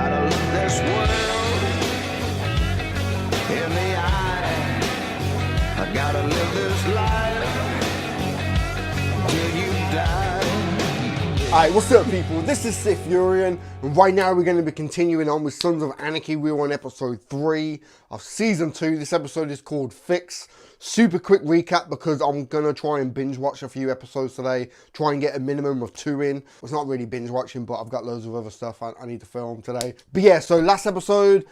gotta look this world in the eye. I gotta live this life till you die. Alright, what's up people? This is SiTHFuRioN, and right now we're going to be continuing on with Sons of Anarchy. We're on episode 3 of season 2. This episode is called Fix. Super quick recap because I'm going to try and binge watch a few episodes today. Try and get a minimum of 2 in. It's not really binge watching, but I've got loads of other stuff I need to film today. But yeah, so last episode,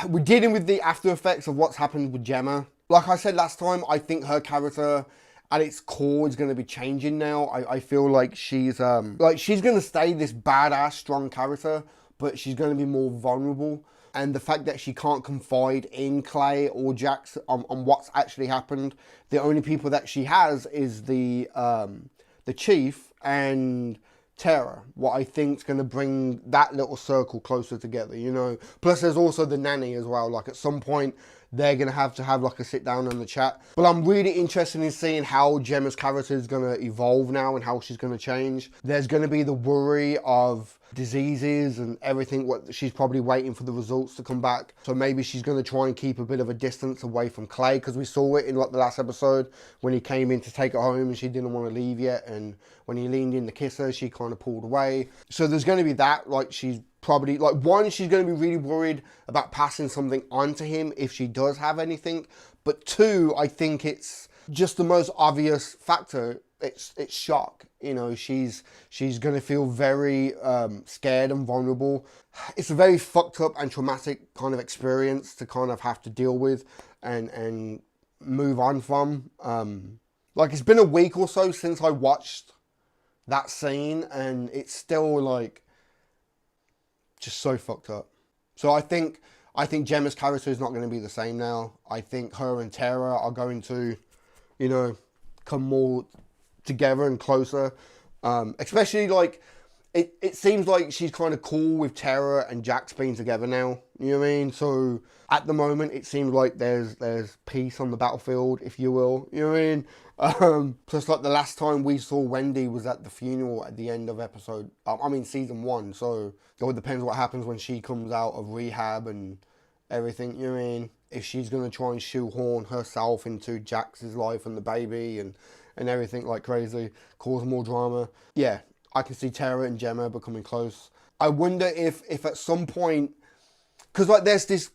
we're dealing with the after effects of what's happened with Gemma. Like I said last time, I think her character at its core is going to be changing now. I feel like she's going to stay this badass, strong character, but she's going to be more vulnerable. And the fact that she can't confide in Clay or Jax on what's actually happened. The only people that she has is the chief and Tara. What I think is going to bring that little circle closer together, you know. Plus there's also the nanny as well. Like at some point they're going to have like a sit down and a chat. But I'm really interested in seeing how Gemma's character is going to evolve now and how she's going to change. There's going to be the worry of diseases and everything. What she's probably waiting for the results to come back. So maybe she's going to try and keep a bit of a distance away from Clay, because we saw it in like the last episode when he came in to take her home and she didn't want to leave yet. And when he leaned in to kiss her, she kind of pulled away. So there's going to be that. Like she's probably, like, one, she's going to be really worried about passing something on to him if she does have anything. But two, I think it's just the most obvious factor. It's shock. You know, she's going to feel very scared and vulnerable. It's a very fucked up and traumatic kind of experience to kind of have to deal with and move on from. Like, it's been a week or so since I watched that scene, and it's still like just so fucked up. So I think Gemma's character is not going to be the same now. I think her and Tara are going to, you know, come more together and closer. Especially like it seems like she's kind of cool with Tara and Jax being together now. You know what I mean? So at the moment it seems like there's peace on the battlefield, if you will. You know what I mean? Plus, like, the last time we saw Wendy was at the funeral at the end of season 1. So it depends what happens when she comes out of rehab and everything. You know what I mean? If she's gonna try and shoehorn herself into Jax's life and the baby and everything like crazy, cause more drama. Yeah, I can see Tara and Gemma becoming close. I wonder if at some point, because like there's this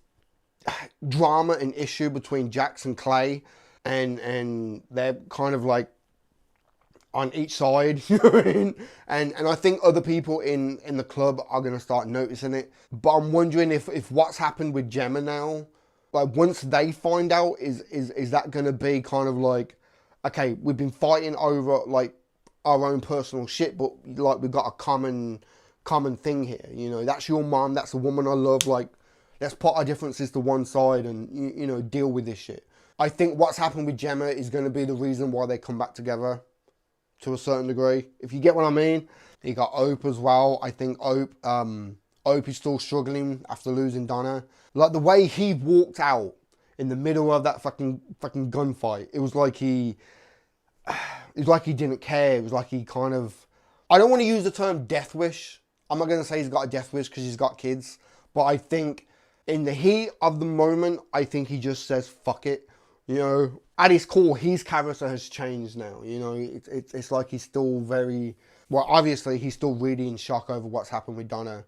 drama and issue between Jax and Clay, and they're kind of like on each side, you know what I mean? And I think other people in the club are going to start noticing it. But I'm wondering if what's happened with Gemma now, like once they find out, is that going to be kind of like, okay, we've been fighting over like our own personal shit, but like we've got a common thing here, you know? That's your mom, that's the woman I love, like let's put our differences to one side and you know, deal with this shit. I think what's happened with Gemma is going to be the reason why they come back together to a certain degree, if you get what I mean. You got Ope as well. I think Ope is still struggling after losing Donna. Like the way he walked out in the middle of that fucking gunfight, it was like he didn't care. It was like he kind of, I don't want to use the term death wish. I'm not going to say he's got a death wish because he's got kids, but I think in the heat of the moment, I think he just says fuck it. You know, at his core, his character has changed now. You know, it's like he's still very, well, obviously he's still really in shock over what's happened with Donna.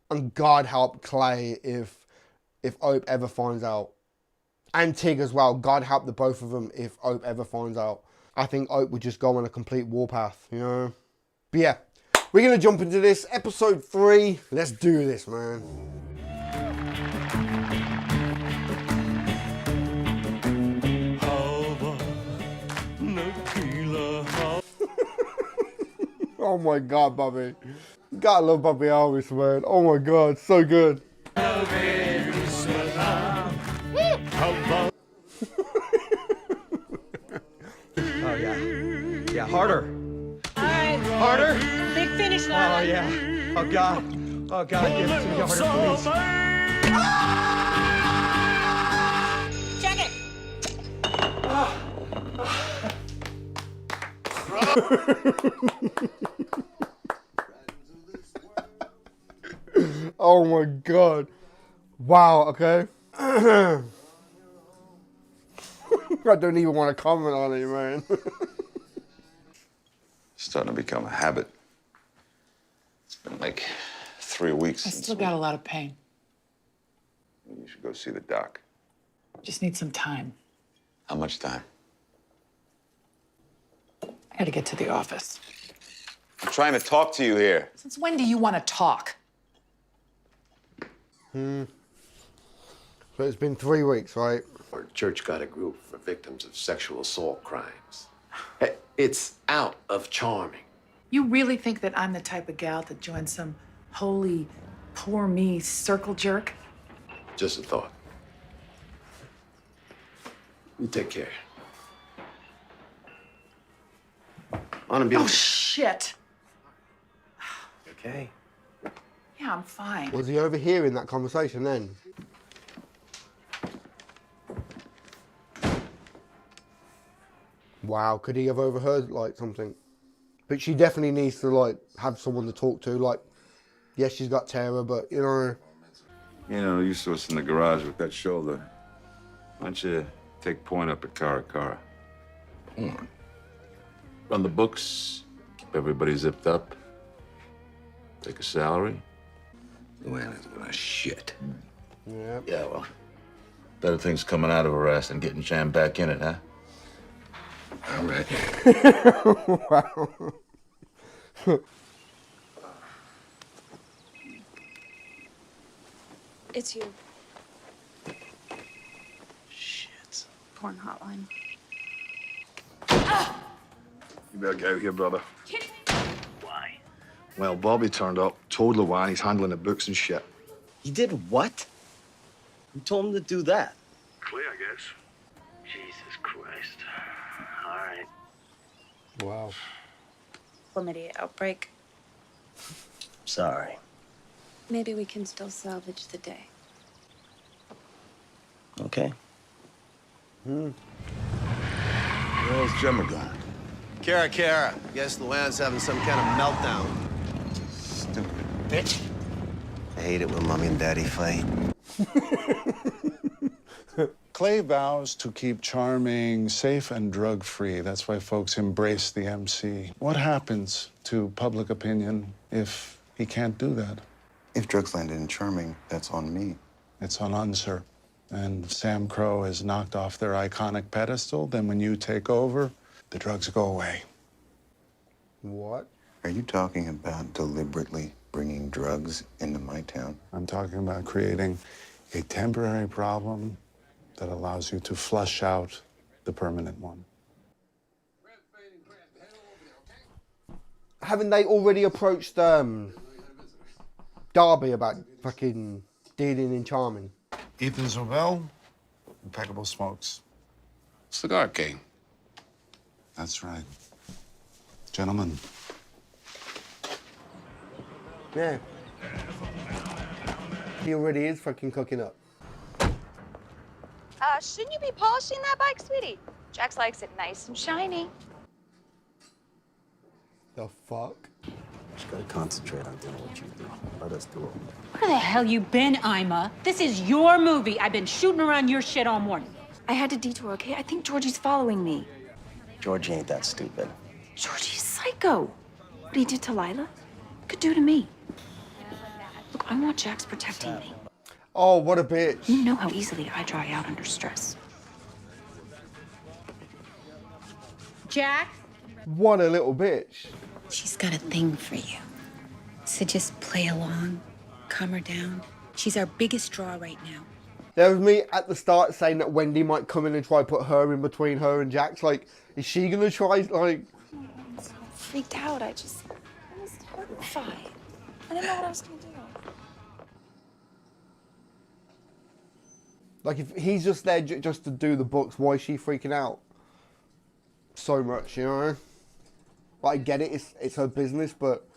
And God help Clay if Ope ever finds out. And Tig as well. God help the both of them if Ope ever finds out. I think Ope would just go on a complete warpath, you know. But yeah, we're going to jump into this. Episode 3. Let's do this, man. Oh my God, Bobby. Gotta love Bobby Alvis, man. Oh my God, so good. Oh yeah. Yeah, harder. All right. Harder. Big finish line. Oh yeah. Oh God. Oh God, give it to me harder, please. Check it. Oh my god. Wow, okay. I don't even want to comment on it, man. Starting to become a habit. It's been like 3 weeks I since still got a lot of pain. You should go see the doc. Just need some time. How much time? I gotta get to the office. I'm trying to talk to you here. Since when do you want to talk? So it's been 3 weeks, right? Our church got a group for victims of sexual assault crimes. Hey, it's out of charming. You really think that I'm the type of gal to join some holy, poor me circle jerk? Just a thought. You take care. On and be Oh, shit. okay. Yeah, I'm fine. Was he overhearing that conversation then? Wow, could he have overheard like something? But she definitely needs to like have someone to talk to. Like, yes, she's got terror, but you know. You know, you saw us in the garage with that shoulder. Why don't you take point up at Cara? Run the books, keep everybody zipped up, take a salary. Luana's gonna shit. Yeah. Yeah, well, better things coming out of her ass than getting jammed back in it, huh? All right. Wow. It's you. Shit. Porn hotline. You better get out here, brother. Why? Well, Bobby turned up, told Luan he's handling the books and shit. He did what? Who told him to do that? Clay, I guess. Jesus Christ. All right. Wow. Chlamydia outbreak. Sorry. Maybe we can still salvage the day. Okay. Where's Gemma gone? Cara. Guess Luan's having some kind of meltdown. Stupid. Bitch. I hate it when Mommy and Daddy fight. Clay vows to keep Charming safe and drug-free. That's why folks embrace the MC. What happens to public opinion if he can't do that? If drugs landed in Charming, that's on me. It's on Unser. And if Sam Crow is knocked off their iconic pedestal, then when you take over, the drugs go away. What? Are you talking about deliberately bringing drugs into my town? I'm talking about creating a temporary problem that allows you to flush out the permanent one. Haven't they already approached Darby about fucking dealing in Charming? Ethan Zobel, Impeccable Smokes. Cigar King. That's right. Gentlemen. Yeah. He already is fucking cooking up. Shouldn't you be polishing that bike, sweetie? Jax likes it nice and shiny. The fuck? Just gotta concentrate on doing what you do. Let us do it. Where the hell you been, Ima? This is your movie. I've been shooting around your shit all morning. I had to detour, okay? I think Georgie's following me. Georgie ain't that stupid. Georgie's psycho. What he did to Lila could do to me. Look, I want Jax protecting me. Oh, what a bitch. You know how easily I dry out under stress. Jack? What a little bitch. She's got a thing for you. So just play along, calm her down. She's our biggest draw right now. There was me at the start saying that Wendy might come in and try to put her in between her and Jax. Like, is she gonna try, like... I'm so freaked out. I was terrified. I didn't know what I was gonna do. Like, if he's just there just to do the books, why is she freaking out so much, you know? Like, I get it, it's her business, but...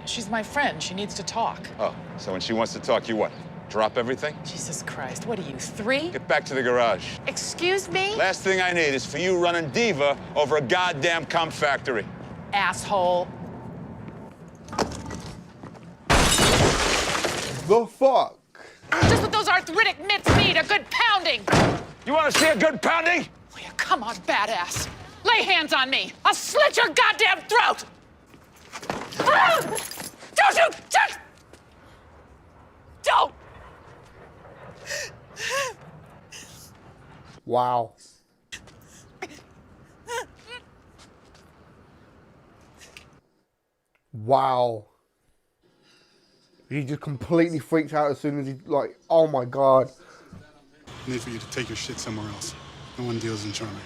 She's my friend. She needs to talk. Oh, so when she wants to talk, you what? Drop everything? Jesus Christ. What are you, 3? Get back to the garage. Excuse me? Last thing I need is for you running diva over a goddamn comp factory. Asshole. The fuck? Just what those arthritic mitts need, a good pounding. You want to see a good pounding? Oh, yeah, come on, badass. Lay hands on me. I'll slit your goddamn throat. Ah! Don't you just... Don't. Wow. Wow. He just completely freaked out as soon as he, like, oh my god. I need for you to take your shit somewhere else. No one deals in charming.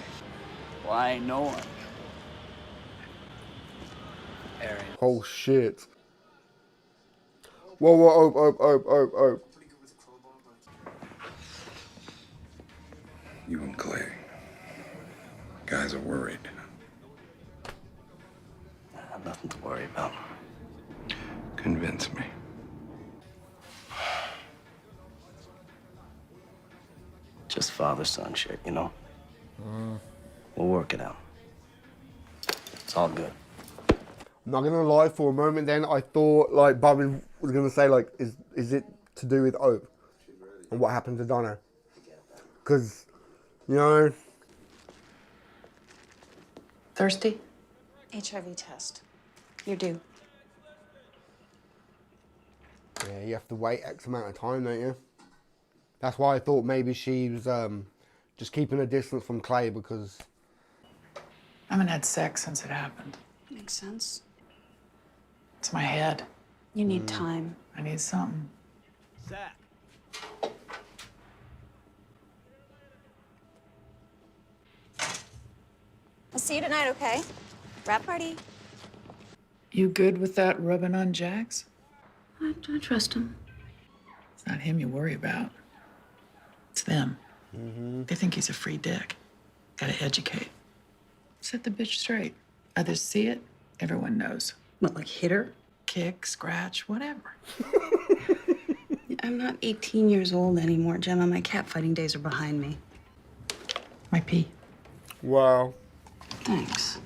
Why no one? Aaron. Oh shit. Whoa, whoa, oh. You and Clay. Guys are worried. I have nothing to worry about. Convince me. Just father-son shit, you know? We'll work it out. It's all good. I'm not gonna lie, for a moment then I thought like Bobby was gonna say like, is it to do with Ope and what happened to Donna? Because, you know. Thirsty? HIV test. You're due. Yeah, you have to wait X amount of time, don't you? That's why I thought maybe she was just keeping a distance from Clay because... I haven't had sex since it happened. Makes sense. It's my head. You need time. I need something. I'll see you tonight, okay? Wrap party. You good with that rubbing on Jax? I trust him. It's not him you worry about. It's them. They think he's a free dick. Gotta educate. Set the bitch straight. Others see it, everyone knows. What, like hit her? Kick, scratch, whatever. I'm not 18 years old anymore, Gemma. My catfighting days are behind me. My pee. Wow. Thanks.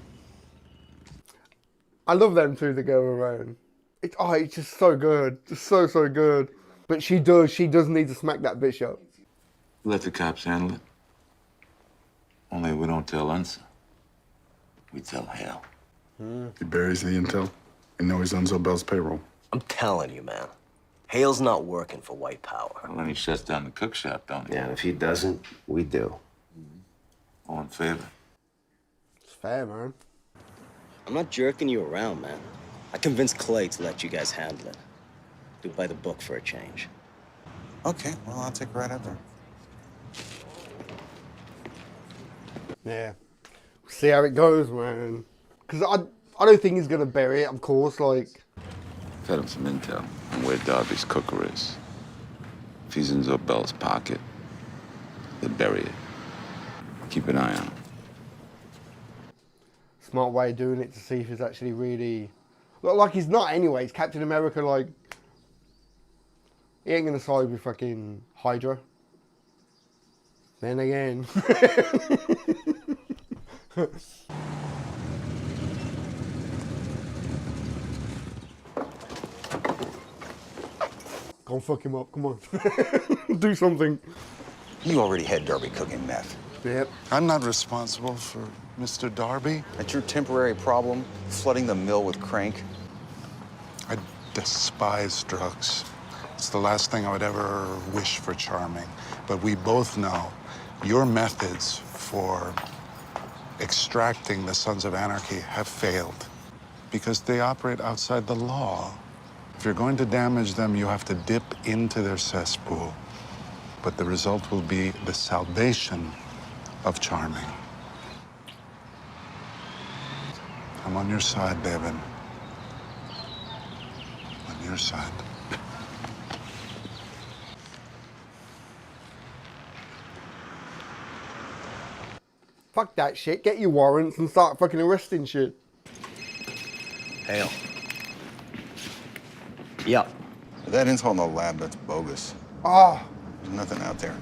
I love them two together around. It's just so good. Just so good. But she does need to smack that bitch up. Let the cops handle it. Only we don't tell Unsa. We tell hell. He buries the intel and know he's on Zobel's payroll. I'm telling you, man. Hale's not working for white power. Well, then he shuts down the cook shop, don't he? Yeah, and if he doesn't, we do. All in favor? It's fair, man. I'm not jerking you around, man. I convinced Clay to let you guys handle it. Do it by the book for a change. Okay, well, I'll take a ride out there. Yeah. See how it goes, man. Because I don't think he's going to bury it, of course, like... Fed him some intel on where Darby's cooker is. If he's in Zobel's pocket, they bury it. Keep an eye on him. Smart way of doing it to see if he's actually really... Well, like he's not anyway. He's Captain America, like... He ain't going to side with fucking Hydra. Then again... Go and fuck him up, come on. Do something. You already had Darby cooking meth. Yep. I'm not responsible for Mr. Darby. That's your temporary problem, flooding the mill with crank. I despise drugs. It's the last thing I would ever wish for Charming. But we both know your methods for extracting the Sons of Anarchy have failed because they operate outside the law. If you're going to damage them, you have to dip into their cesspool. But the result will be the salvation of Charming. I'm on your side, Devin. On your side. Fuck that shit. Get your warrants and start fucking arresting shit. Hale. Yup. That intel in the lab, that's bogus. Ah, There's nothing out there.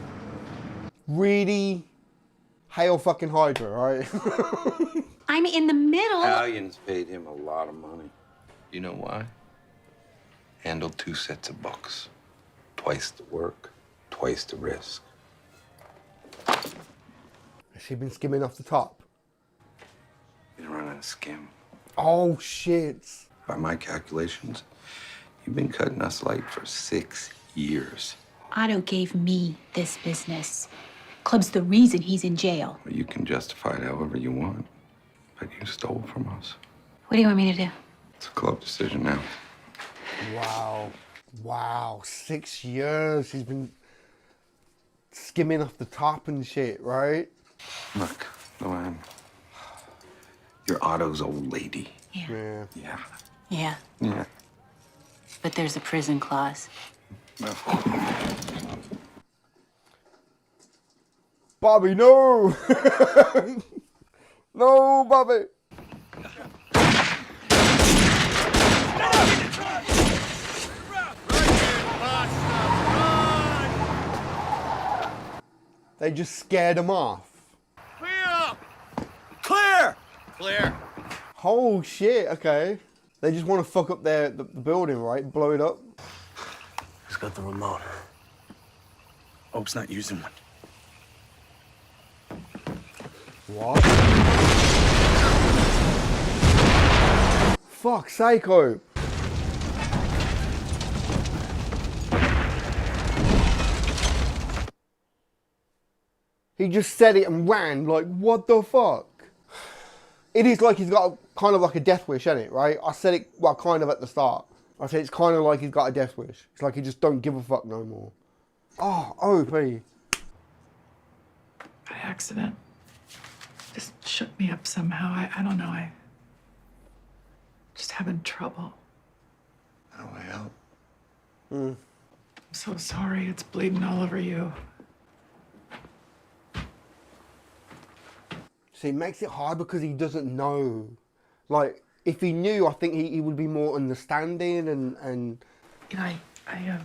really? Hail fucking Hydra, right? I'm in the middle. Italians paid him a lot of money. You know why? Handled 2 sets of books. Twice the work, twice the risk. Has she been skimming off the top? Been running a skim. Oh, shit. By my calculations, you've been cutting us light for 6 years. Otto gave me this business. Club's the reason he's in jail. Well, you can justify it however you want, but you stole from us. What do you want me to do? It's a club decision now. Wow. Wow. 6 years. She's been skimming off the top and shit, right? Look, Luann, you're Otto's old lady. Yeah. Yeah. Yeah, Yeah. but there's a prison clause. Bobby, no! No, Bobby! They just scared him off. Clear! Clear! Clear. Oh shit, okay. They just want to fuck up the building, right? Blow it up. Who's got the remote? Hope's not using one. What? Fuck, Psycho. He just said it and ran, like, what the fuck? It is like he's got kind of like a death wish, isn't it, right? I said it, well, kind of at the start. I said it's kind of like he's got a death wish. It's like he just don't give a fuck no more. Oh, OP. By accident. Just shook me up somehow. I don't know. I just having trouble. How do I help? I'm so sorry. It's bleeding all over you. See, it makes it hard because he doesn't know. Like, if he knew, I think he would be more understanding and You know, I gotta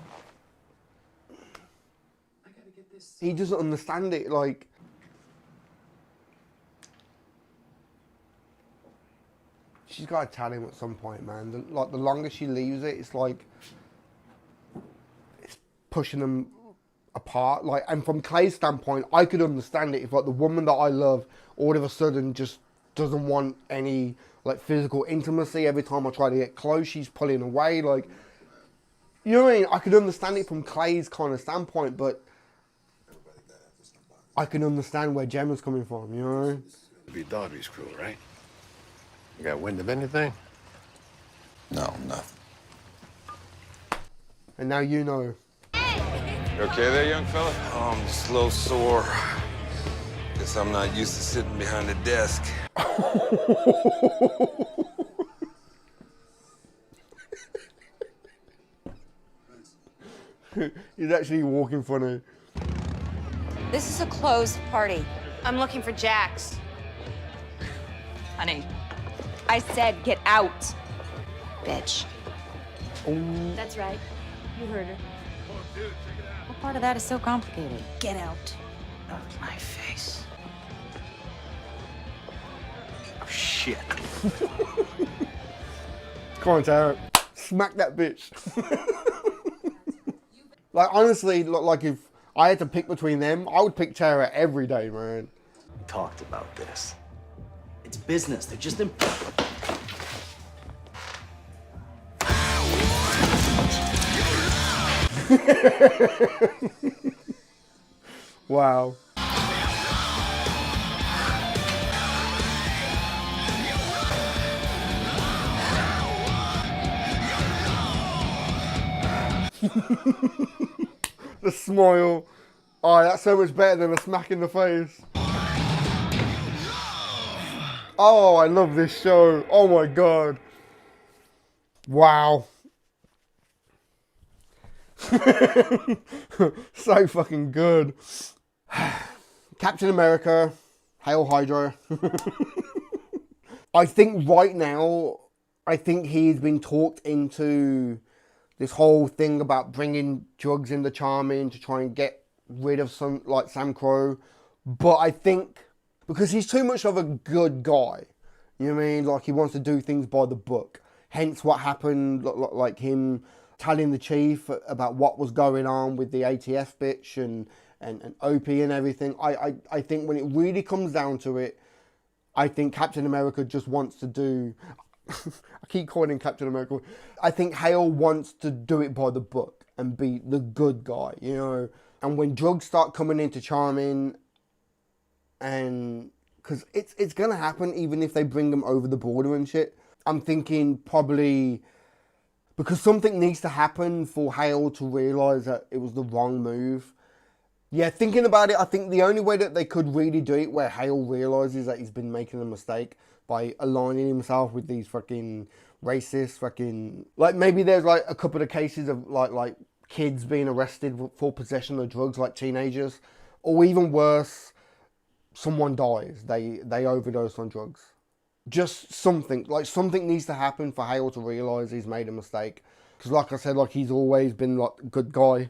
get this. he doesn't understand it, like. She's got to tell him at some point, man. The longer she leaves it, it's like it's pushing them apart. Like, and from Clay's standpoint, I could understand it if, like, the woman that I love all of a sudden just doesn't want any, like, physical intimacy. Every time I try to get close, she's pulling away. Like, you know what I mean? I could understand it from Clay's kind of standpoint, but I can understand where Gemma's coming from, you know? It'd be Darby's crew, right? You got wind of anything? No, nothing. And now you know. You okay there, young fella? Oh, I'm just a little sore. Guess I'm not used to sitting behind a desk. He's actually walking funny. This is a closed party. I'm looking for Jax. Honey, I said get out, bitch. that's right. You heard her. What part of that is so complicated? Get out of my face. Oh, shit. Come on, Tara. Smack that bitch. Like, honestly, like, if I had to pick between them, I would pick Tara every day, man. We talked about this. It's business. They're just in. Wow. The smile. Oh, that's so much better than a smack in the face. Oh, I love this show. Oh my god. Wow. So fucking good. Captain America, Hail Hydra. I think right now, I think he's been talked into this whole thing about bringing drugs into Charming to try and get rid of some, like, Sam Crow. But I think because he's too much of a good guy, you know what I mean? Like, he wants to do things by the book. Hence what happened, like him telling the chief about what was going on with the ATF bitch and OP and everything. I think when it really comes down to it, I think Captain America just wants to do... I keep calling him Captain America. I think Hale wants to do it by the book and be the good guy, you know. And when drugs start coming into Charming, and because it's gonna happen even if they bring them over the border and shit. I'm thinking probably because something needs to happen for Hale to realise that it was the wrong move. Yeah, thinking about it, I think the only way that they could really do it where Hale realises that he's been making a mistake by aligning himself with these fucking racist fucking... Like, maybe there's, like, a couple of cases of, like kids being arrested for possession of drugs, like teenagers. Or even worse, someone dies. They overdose on drugs. Just something. Like, something needs to happen for Hale to realise he's made a mistake. Because, like I said, like, he's always been, like, a good guy. As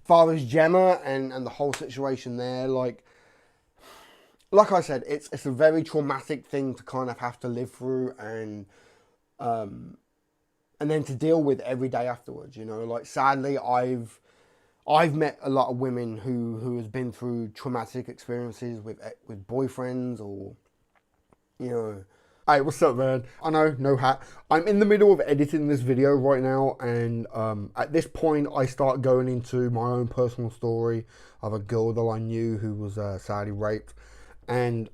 far as Gemma and the whole situation there, like I said, it's a very traumatic thing to kind of have to live through and then to deal with every day afterwards, you know. Like, sadly, I've met a lot of women who has been through traumatic experiences with boyfriends or, you know. Hey, what's up, man? I know, no hat. I'm in the middle of editing this video right now, and at this point, I start going into my own personal story of a girl that I knew who was sadly raped. And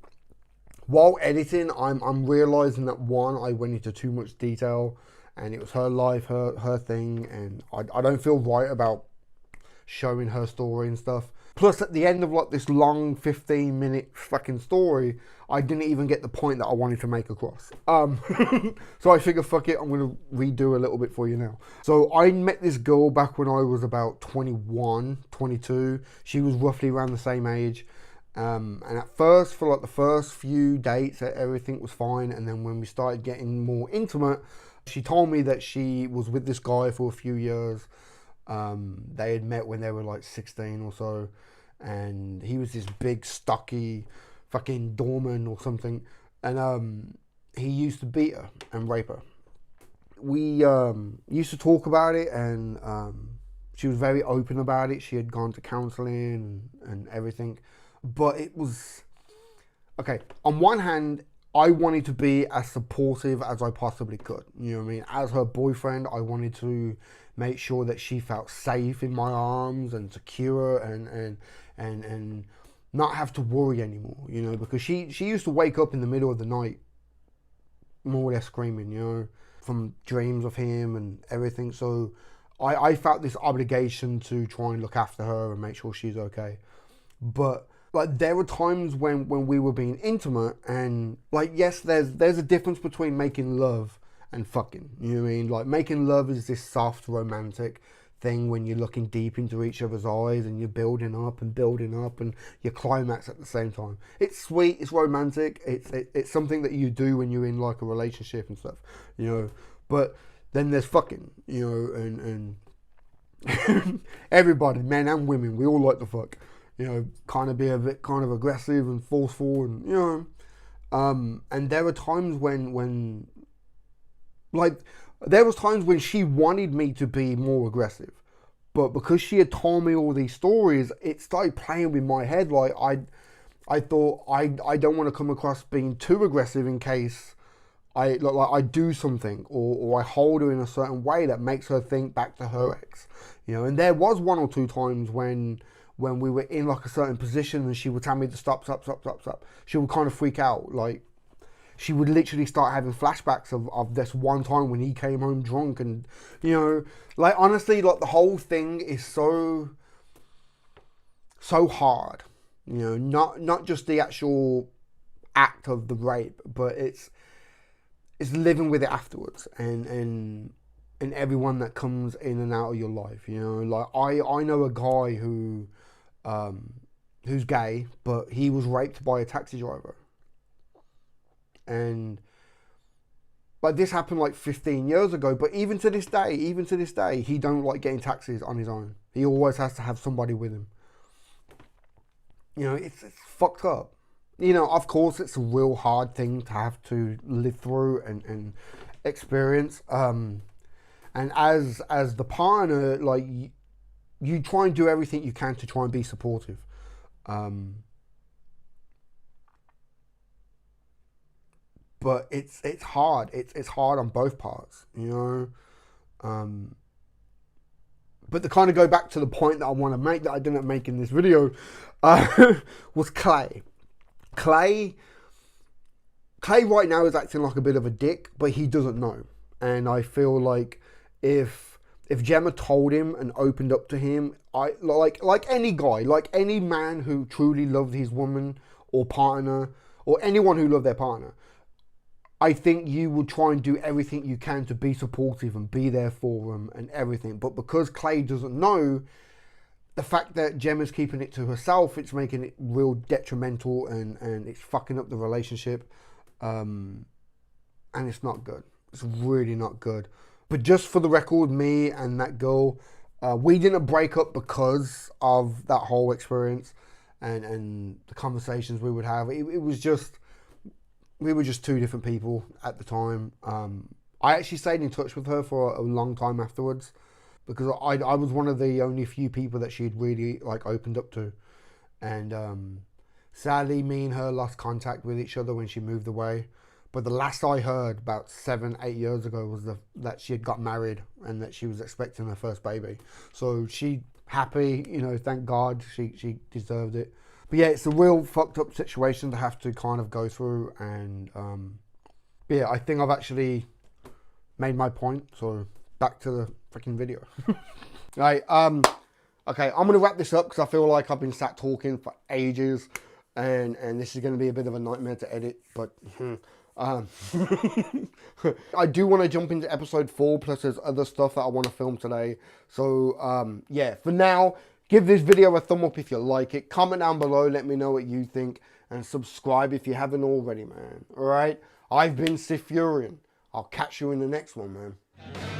while editing, I'm realizing that one, I went into too much detail, and it was her life, her thing, and I don't feel right about showing her story and stuff. Plus, at the end of like this long 15-minute fucking story, I didn't even get the point that I wanted to make across. So I figured, fuck it, I'm going to redo a little bit for you now. So I met this girl back when I was about 21, 22. She was roughly around the same age. And at first, for like the first few dates, everything was fine. And then when we started getting more intimate, she told me that she was with this guy for a few years. They had met when they were like 16 or so, and he was this big stocky fucking doorman or something, and he used to beat her and rape her. We used to talk about it, and she was very open about it. She had gone to counseling and everything, but it was okay. On one hand, I wanted to be as supportive as I possibly could, you know what I mean? As her boyfriend, I wanted to make sure that she felt safe in my arms and secure and not have to worry anymore, you know, because she used to wake up in the middle of the night more or less screaming, you know, from dreams of him and everything. So I felt this obligation to try and look after her and make sure she's okay. But like, there were times when we were being intimate, and like, yes, there's a difference between making love and fucking, you know what I mean? Like, making love is this soft romantic thing when you're looking deep into each other's eyes and you're building up and you climax at the same time. It's sweet, it's romantic, it's something that you do when you're in like a relationship and stuff, you know. But then there's fucking, you know, and everybody, men and women, we all like to fuck, you know, kind of be a bit kind of aggressive and forceful, and, you know, and there were times when like, there was times when she wanted me to be more aggressive, but because she had told me all these stories, it started playing with my head. Like, I thought I don't want to come across being too aggressive in case I do something or I hold her in a certain way that makes her think back to her ex, you know. And there was one or two times when we were in like a certain position and she would tell me to stop. She would kind of freak out, like. She would literally start having flashbacks of this one time when he came home drunk, and, you know, like, honestly, like, the whole thing is so hard, you know, not just the actual act of the rape, but it's living with it afterwards, and everyone that comes in and out of your life, you know. Like, I know a guy who's gay, but he was raped by a taxi driver. And like, this happened like 15 years ago, but even to this day, he don't like getting taxis on his own. He always has to have somebody with him. You know, it's fucked up. You know, of course, it's a real hard thing to have to live through and experience. And And as the partner, like, you try and do everything you can to try and be supportive. But it's hard. It's hard on both parts, you know. But to kind of go back to the point that I want to make that I didn't make in this video, was Clay. Clay right now is acting like a bit of a dick, but he doesn't know. And I feel like if Gemma told him and opened up to him, like any guy, like any man who truly loved his woman or partner, or anyone who loved their partner, I think you would try and do everything you can to be supportive and be there for them and everything. But because Clay doesn't know, the fact that Gemma's keeping it to herself, it's making it real detrimental and it's fucking up the relationship. And it's not good. It's really not good. But just for the record, me and that girl, we didn't break up because of that whole experience and the conversations we would have. It was just... we were just two different people at the time. I actually stayed in touch with her for a long time afterwards because I was one of the only few people that she'd really like opened up to. And sadly, me and her lost contact with each other when she moved away. But the last I heard about 7-8 years ago was that she had got married and that she was expecting her first baby. So she happy, you know, thank God, she deserved it. But yeah, it's a real fucked up situation to have to kind of go through. And yeah, I think I've actually made my point. So back to the freaking video. Right, okay, I'm going to wrap this up because I feel like I've been sat talking for ages. And this is going to be a bit of a nightmare to edit. But I do want to jump into episode 4. Plus there's other stuff that I want to film today. So yeah, for now... give this video a thumb up if you like it. Comment down below, let me know what you think. And subscribe if you haven't already, man. Alright? I've been SiTHFuRiON. I'll catch you in the next one, man.